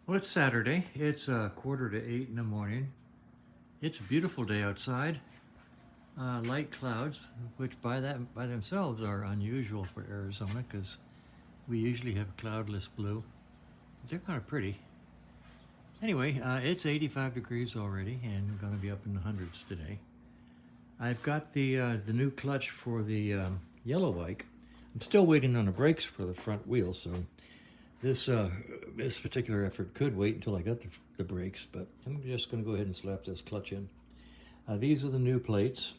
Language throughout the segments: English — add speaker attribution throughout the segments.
Speaker 1: Well, it's Saturday. It's 7:45 in the morning. It's a beautiful day outside. Light clouds, which by themselves are unusual for Arizona because we usually have cloudless blue. They're kind of pretty. Anyway, it's 85 degrees already and going to be up in the hundreds today. I've got the new clutch for the yellow bike. I'm still waiting on the brakes for the front wheel, so this particular effort could wait until I got the brakes, but I'm just going to go ahead and slap this clutch in. These are the new plates.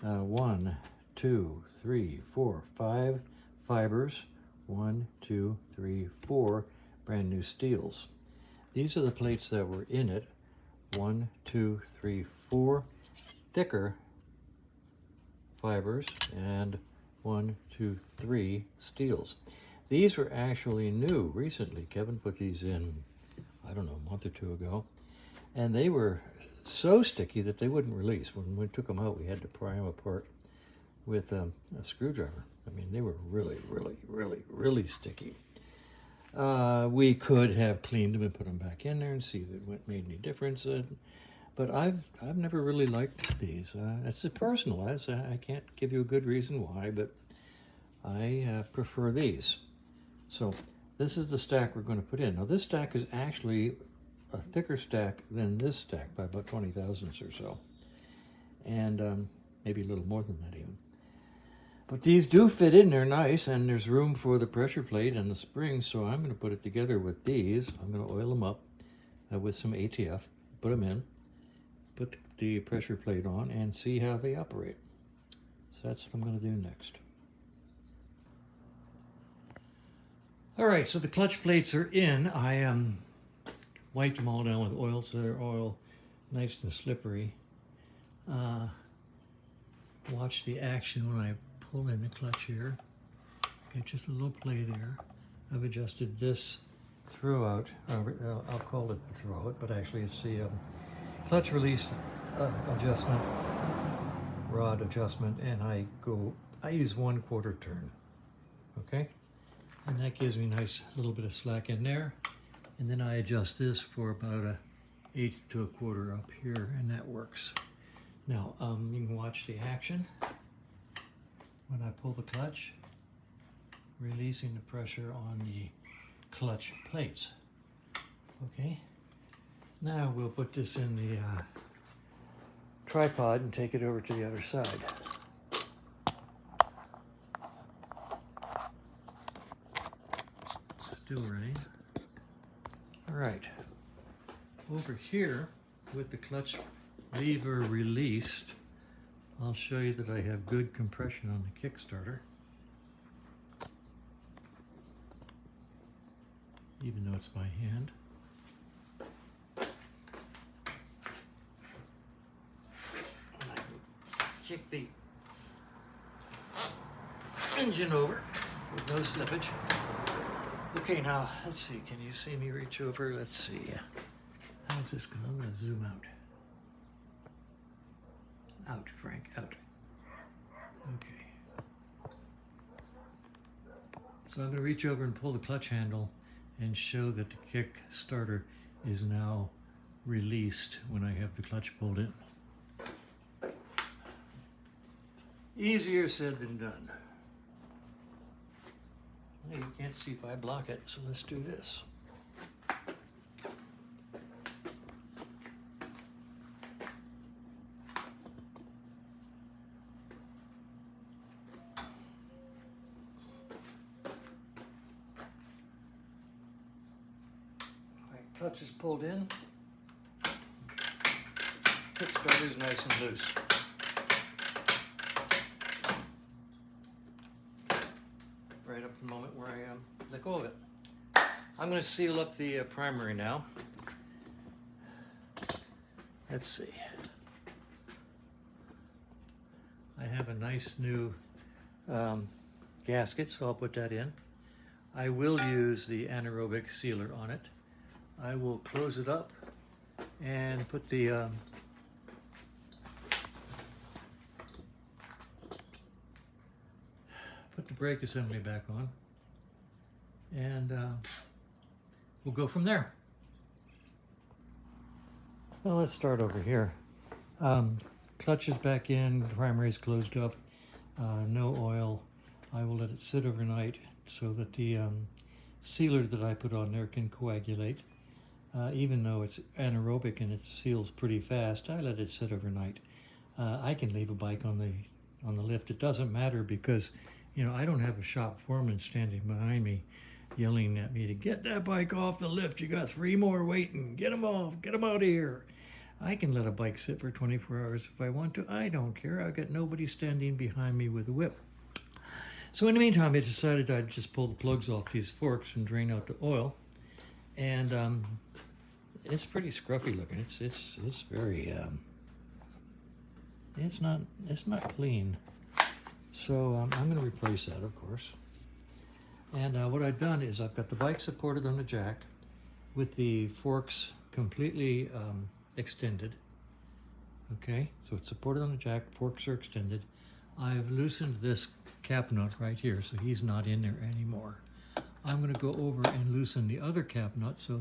Speaker 1: 1, 2, 3, 4, 5 fibers. 1, 2, 3, 4 brand new steels. These are the plates that were in it. 1, 2, 3, 4 thicker fibers and 1, 2, 3 steels. These were actually new recently. Kevin put these in, I don't know, a month or two ago. And they were so sticky that they wouldn't release. When we took them out, we had to pry them apart with a screwdriver. I mean, they were really sticky. We could have cleaned them and put them back in there and see if it made any difference. But I've never really liked these. It's personal. I can't give you a good reason why, but I prefer these. So this is the stack we're going to put in. Now this stack is actually a thicker stack than this stack by about 20 thousandths or so. And maybe a little more than that even. But these do fit in there nice, and there's room for the pressure plate and the springs, so I'm going to put it together with these. I'm going to oil them up with some ATF, put them in, put the pressure plate on, and see how they operate. So that's what I'm going to do next. All right, so the clutch plates are in. I wiped them all down with oil, so they're all nice and slippery. Watch the action when I pull in the clutch here. Get just a little play there. I've adjusted this throwout. I'll call it the throwout, but actually it's the clutch release adjustment, rod adjustment, and I use 1/4 turn. Okay. And that gives me a nice little bit of slack in there. And then I adjust this for about 1/8 to 1/4 up here, and that works. Now, you can watch the action when I pull the clutch, releasing the pressure on the clutch plates. Okay. Now we'll put this in the tripod and take it over to the other side. Still running. All right, over here with the clutch lever released, I'll show you that I have good compression on the Kickstarter, even though it's my hand. And I can kick the engine over with no slippage. Okay, now, let's see, can you see me reach over? Let's see. How's this going? I'm going to zoom out. Out, Frank, out. Okay. So I'm going to reach over and pull the clutch handle and show that the kick starter is now released when I have the clutch pulled in. Easier said than done. You can't see if I block it, so let's do this. All right, clutch is pulled in. Kickstarter is nice and loose. Right up to the moment where I let go of it. I'm going to seal up the primary now. Let's see. I have a nice new gasket, so I'll put that in. I will use the anaerobic sealer on it. I will close it up and put the brake assembly back on, and we'll go from there. Well, let's start over here. Clutch is back in, the primary is closed up, no oil. I will let it sit overnight so that the sealer that I put on there can coagulate. Even though it's anaerobic and it seals pretty fast, I let it sit overnight. I can leave a bike on the lift. It doesn't matter because, you know, I don't have a shop foreman standing behind me yelling at me to get that bike off the lift. You got 3 more waiting. Get them off. Get them out of here. I can let a bike sit for 24 hours if I want to. I don't care. I've got nobody standing behind me with a whip. So in the meantime, I decided I'd just pull the plugs off these forks and drain out the oil. And it's pretty scruffy looking. It's very it's not clean. So I'm going to replace that, of course. And what I've done is I've got the bike supported on the jack with the forks completely extended. Okay, so it's supported on the jack, forks are extended. I've loosened this cap nut right here, so he's not in there anymore. I'm going to go over and loosen the other cap nut so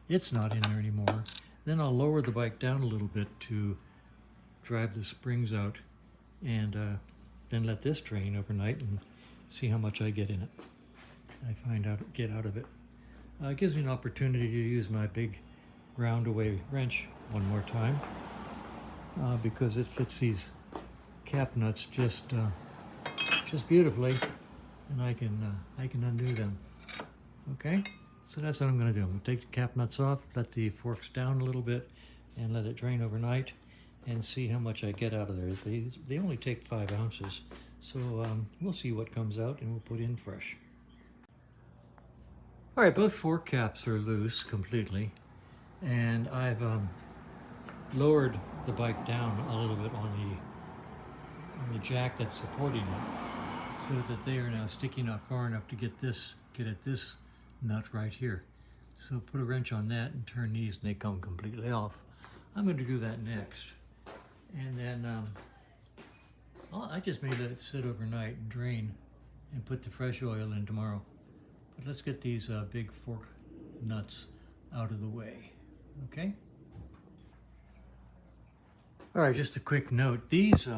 Speaker 1: it's not in there anymore. Then I'll lower the bike down a little bit to drive the springs out, and then let this drain overnight and see how much I get in it. Get out of it. It gives me an opportunity to use my big ground away wrench one more time because it fits these cap nuts just beautifully, and I can undo them. Okay, so that's what I'm going to do. I'm going to take the cap nuts off, let the forks down a little bit, and let it drain overnight, and see how much I get out of there. They only take 5 ounces, so we'll see what comes out, and we'll put in fresh. All right, both fork caps are loose completely, and I've lowered the bike down a little bit on the jack that's supporting it, so that they are now sticking out far enough to get at this nut right here. So put a wrench on that and turn these, and they come completely off. I'm going to do that next, and then I just may let it sit overnight and drain, and put the fresh oil in tomorrow. But let's get these big fork nuts out of the way, okay? All right, just a quick note. These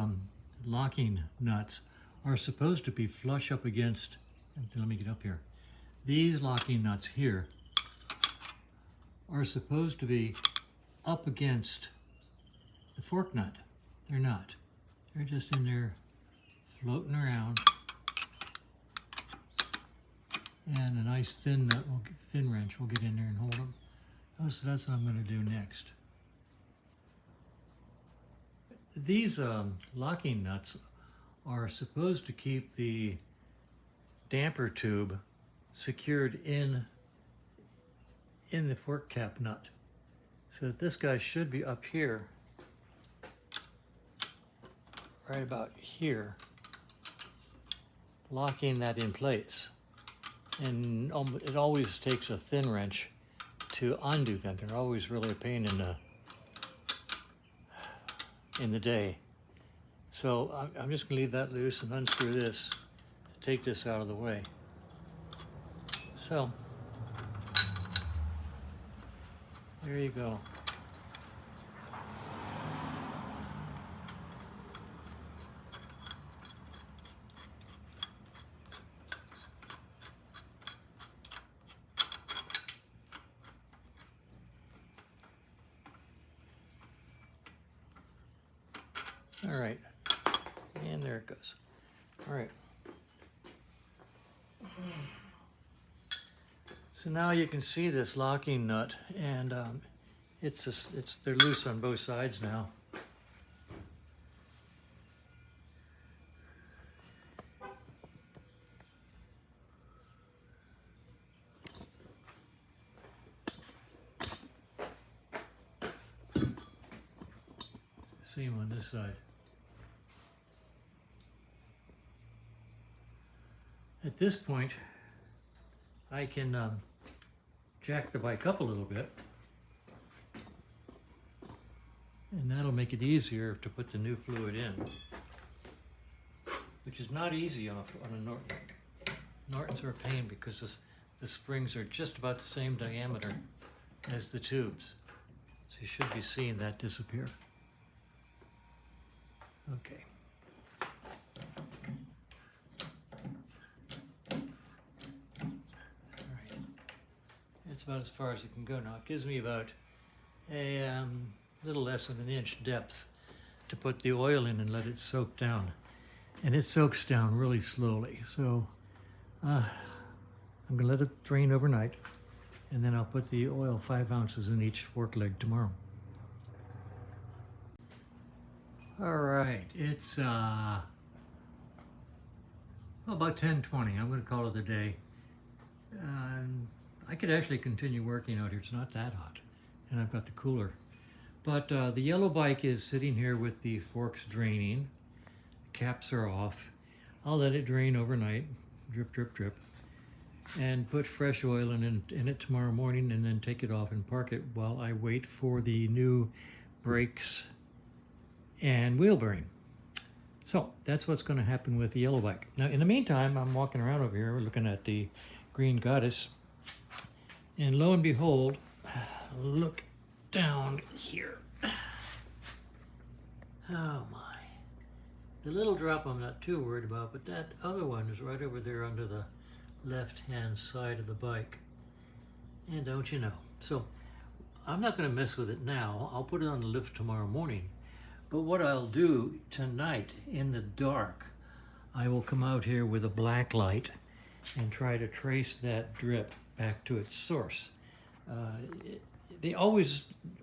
Speaker 1: locking nuts are supposed to be flush up against, let me get up here. These locking nuts here are supposed to be up against the fork nut. They're not. They're just in there floating around. And a nice thin wrench will get in there and hold them. So that's what I'm going to do next. These locking nuts are supposed to keep the damper tube secured in the fork cap nut. So this guy should be up here, right about here, locking that in place. And it always takes a thin wrench to undo them. They're always really a pain in the day. So I'm just gonna leave that loose and unscrew this to take this out of the way. So there you go. All right, and there it goes. All right. So now you can see this locking nut, and they're loose on both sides now. Same on this side. At this point, I can jack the bike up a little bit, and that'll make it easier to put the new fluid in, which is not easy on a Norton. Nortons are a pain because the springs are just about the same diameter as the tubes. So you should be seeing that disappear. Okay. All right. That's about as far as it can go now. It gives me about a little less than an inch depth to put the oil in and let it soak down. And it soaks down really slowly. So I'm gonna let it drain overnight, and then I'll put the oil 5 ounces in each fork leg tomorrow. All right, it's about 10:20. I'm gonna call it a day. I could actually continue working out here. It's not that hot, and I've got the cooler. But the yellow bike is sitting here with the forks draining. Caps are off. I'll let it drain overnight, drip, drip, drip, and put fresh oil in it tomorrow morning, and then take it off and park it while I wait for the new brakes and wheel bearing. So that's what's going to happen with the yellow bike. Now, in the meantime, I'm walking around over here looking at the Green Goddess, and lo and behold, look down here. Oh my. The little drop I'm not too worried about, but that other one is right over there under the left-hand side of the bike. And don't you know? So I'm not going to mess with it now. I'll put it on the lift tomorrow morning. But what I'll do tonight in the dark, I will come out here with a black light and try to trace that drip back to its source. They always,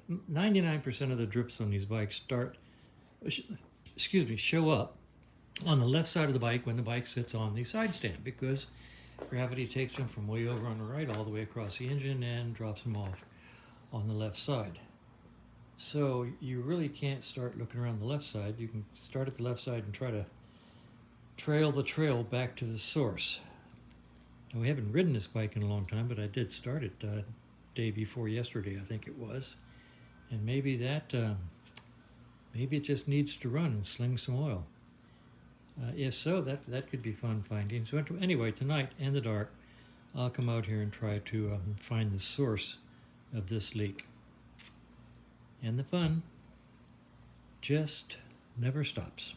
Speaker 1: 99% of the drips on these bikes show up on the left side of the bike when the bike sits on the side stand, because gravity takes them from way over on the right all the way across the engine and drops them off on the left side. So you really can't start looking around the left side. You can start at the left side and try to trail the trail back to the source. Now, we haven't ridden this bike in a long time, but I did start it day before yesterday, I think it was. And maybe maybe it just needs to run and sling some oil. If so, that could be fun finding. So anyway, tonight in the dark, I'll come out here and try to find the source of this leak. And the fun just never stops.